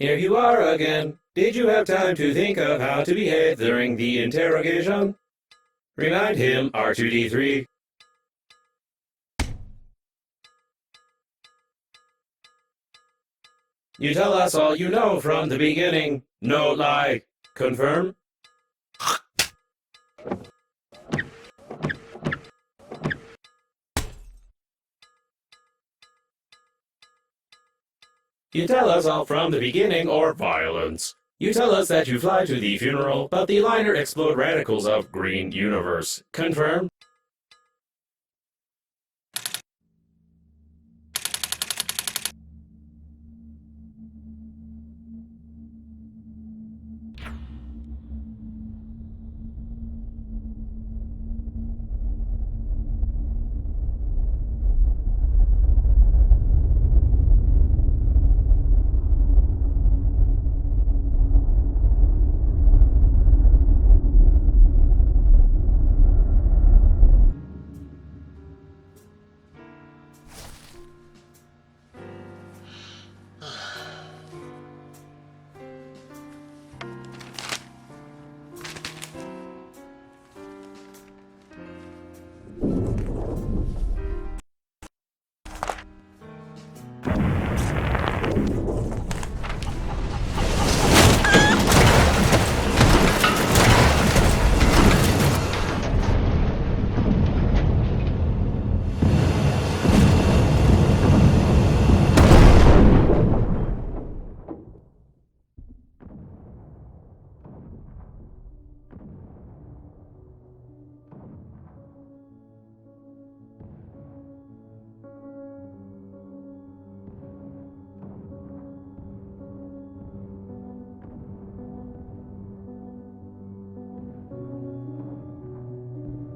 Here you are again. Did you have time to think of how to behave during the interrogation? Remind him, R2-D3. You tell us all you know from the beginning. No lie. Confirm? You tell us all from the beginning, or violence. You tell us that you fly to the funeral, but the liner explode radicals of green universe. Confirm?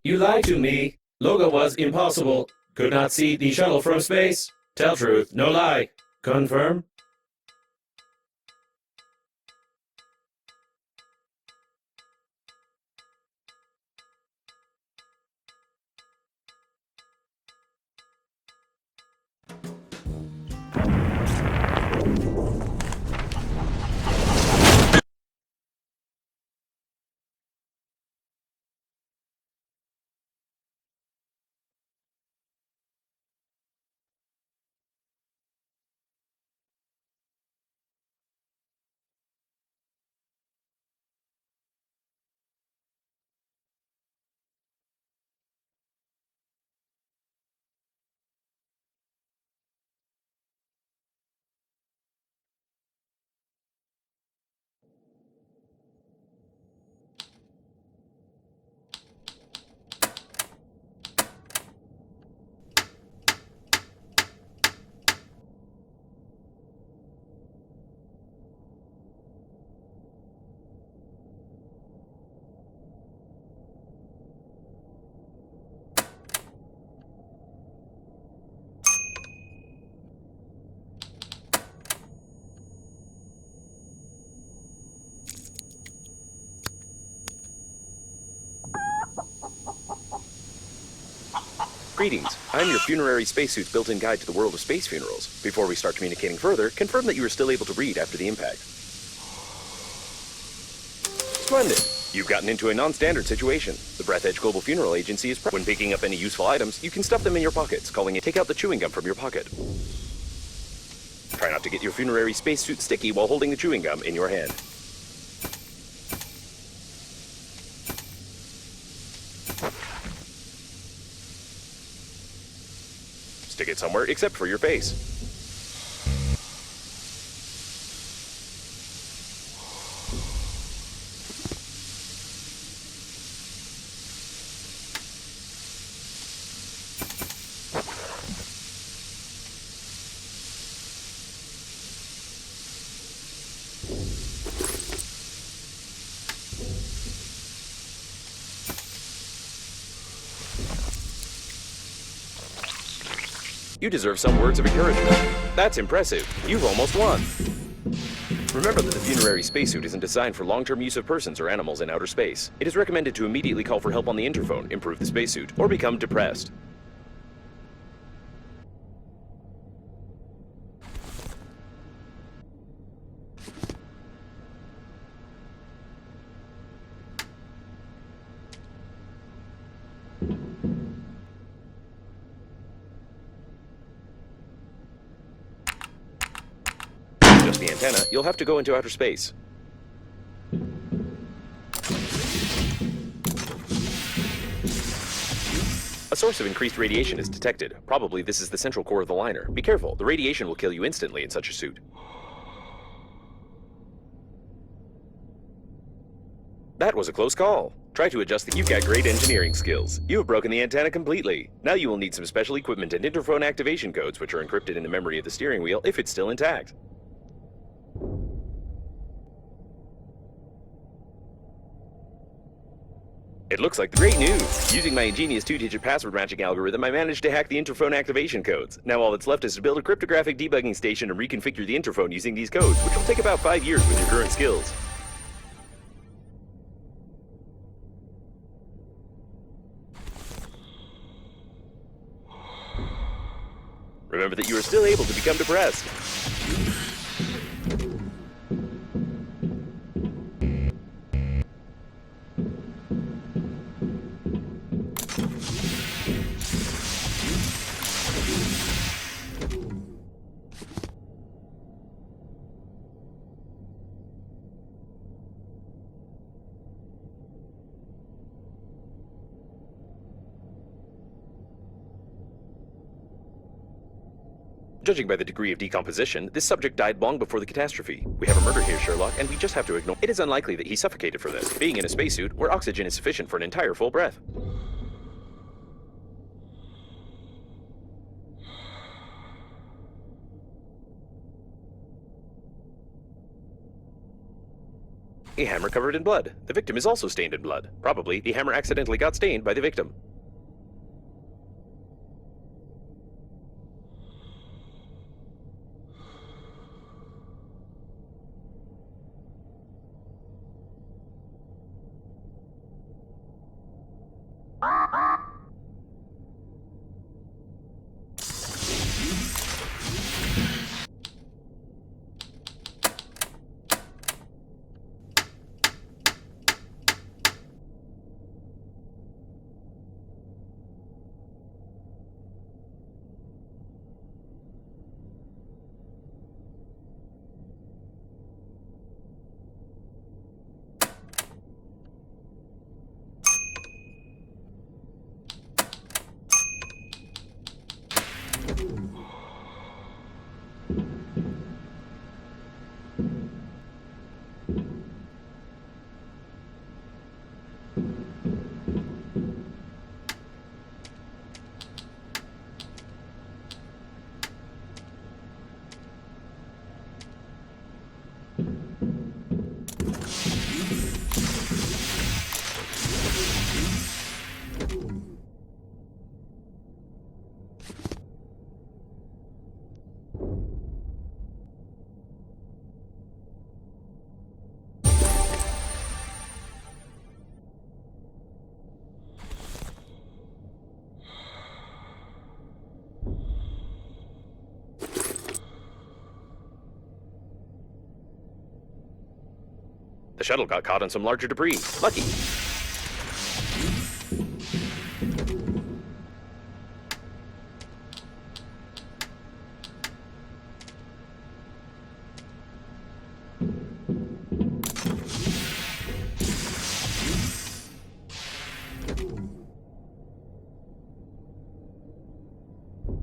You lied to me. Logo was impossible. Could not see the shuttle from space. Tell truth, no lie. Confirm? Greetings, I'm your funerary spacesuit's built-in guide to the world of space funerals. Before we start communicating further, confirm that you are still able to read after the impact. Splendid! You've gotten into a non-standard situation. The Breathedge Global Funeral Agency is when picking up any useful items, you can stuff them in your pockets, calling it take out the chewing gum from your pocket. Try not to get your funerary spacesuit sticky while holding the chewing gum in your hand. Stick it somewhere except for your face. You deserve some words of encouragement. That's impressive. You've almost won. Remember that the funerary spacesuit isn't designed for long-term use of persons or animals in outer space. It is recommended to immediately call for help on the interphone, improve the spacesuit, or become depressed. To adjust the antenna, you'll have to go into outer space. A source of increased radiation is detected. Probably this is the central core of the liner. Be careful, the radiation will kill you instantly in such a suit. That was a close call. Try to adjust the... You've got great engineering skills. You have broken the antenna completely. Now you will need some special equipment and interphone activation codes, which are encrypted in the memory of the steering wheel if it's still intact. It looks like great news! Using my ingenious two-digit password matching algorithm, I managed to hack the interphone activation codes. Now all that's left is to build a cryptographic debugging station and reconfigure the interphone using these codes, which will take about 5 years with your current skills. Remember that you are still able to become depressed. Judging by the degree of decomposition, this subject died long before the catastrophe. We have a murder here, Sherlock, and we just have to ignore... It is unlikely that he suffocated for this, being in a spacesuit where oxygen is sufficient for an entire full breath. A hammer covered in blood. The victim is also stained in blood. Probably, the hammer accidentally got stained by the victim. The shuttle got caught on some larger debris. Lucky.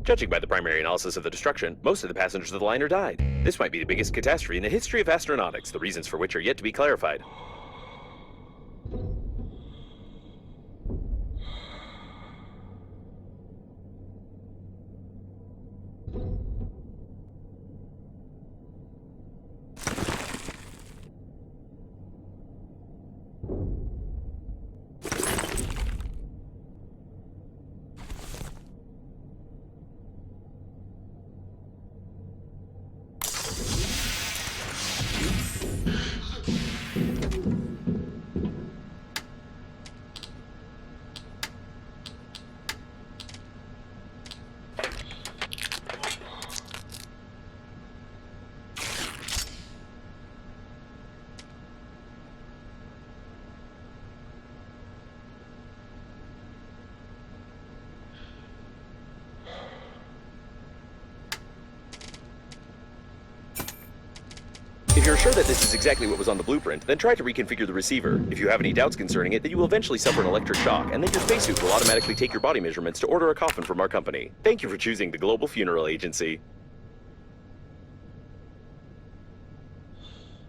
Judging by the primary analysis of the destruction, most of the passengers of the liner died. This might be the biggest catastrophe in the history of astronautics, the reasons for which are yet to be clarified. If you're sure that this is exactly what was on the blueprint, then try to reconfigure the receiver. If you have any doubts concerning it, then you will eventually suffer an electric shock, and then your spacesuit will automatically take your body measurements to order a coffin from our company. Thank you for choosing the Global Funeral Agency.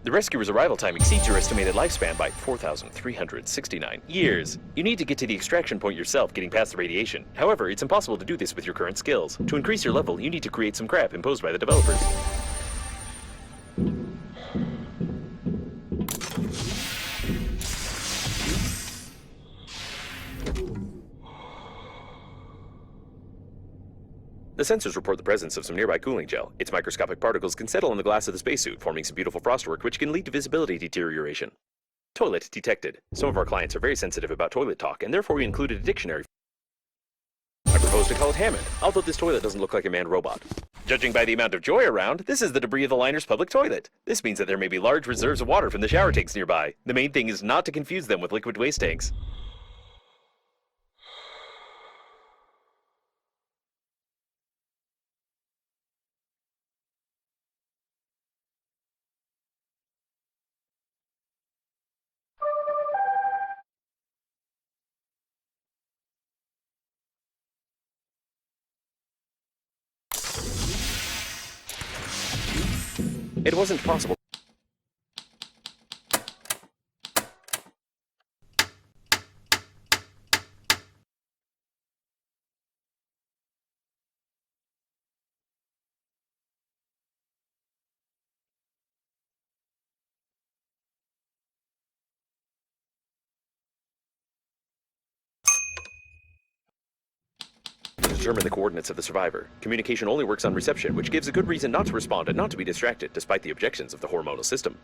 The rescuer's arrival time exceeds your estimated lifespan by 4,369 years. You need to get to the extraction point yourself, getting past the radiation. However, it's impossible to do this with your current skills. To increase your level, you need to create some crap imposed by the developers. The sensors report the presence of some nearby cooling gel. Its microscopic particles can settle on the glass of the spacesuit, forming some beautiful frostwork which can lead to visibility deterioration. Toilet detected. Some of our clients are very sensitive about toilet talk, and therefore we included a dictionary. I propose to call it Hammond, although this toilet doesn't look like a manned robot. Judging by the amount of joy around, this is the debris of the liner's public toilet. This means that there may be large reserves of water from the shower tanks nearby. The main thing is not to confuse them with liquid waste tanks. It wasn't possible. Determine the coordinates of the survivor. Communication only works on reception, which gives a good reason not to respond and not to be distracted, despite the objections of the hormonal system.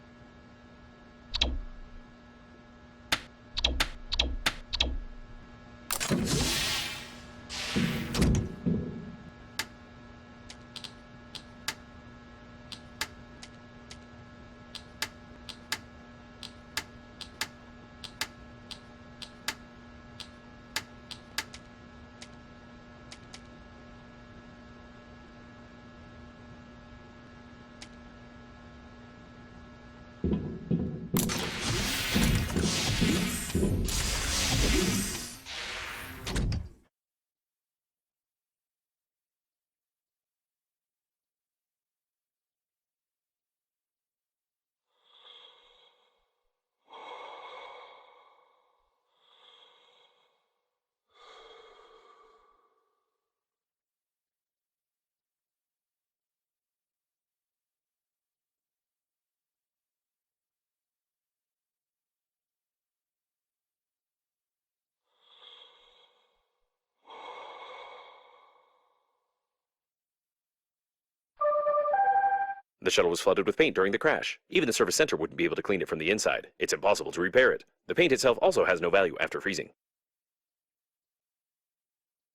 The shuttle was flooded with paint during the crash. Even the service center wouldn't be able to clean it from the inside. It's impossible to repair it. The paint itself also has no value after freezing.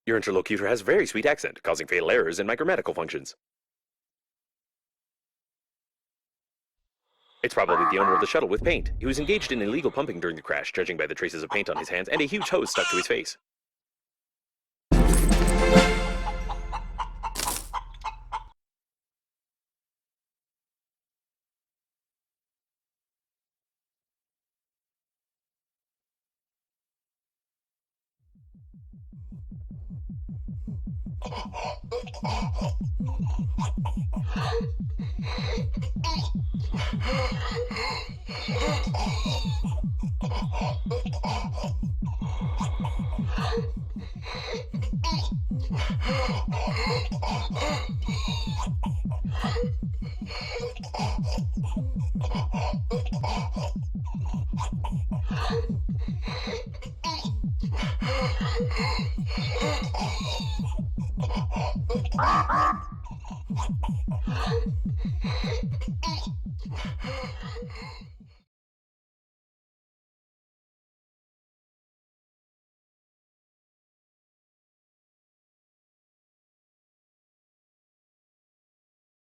Your interlocutor has a very sweet accent, causing fatal errors in my grammatical functions. It's probably the owner of the shuttle with paint. He was engaged in illegal pumping during the crash, judging by the traces of paint on his hands and a huge hose stuck to his face.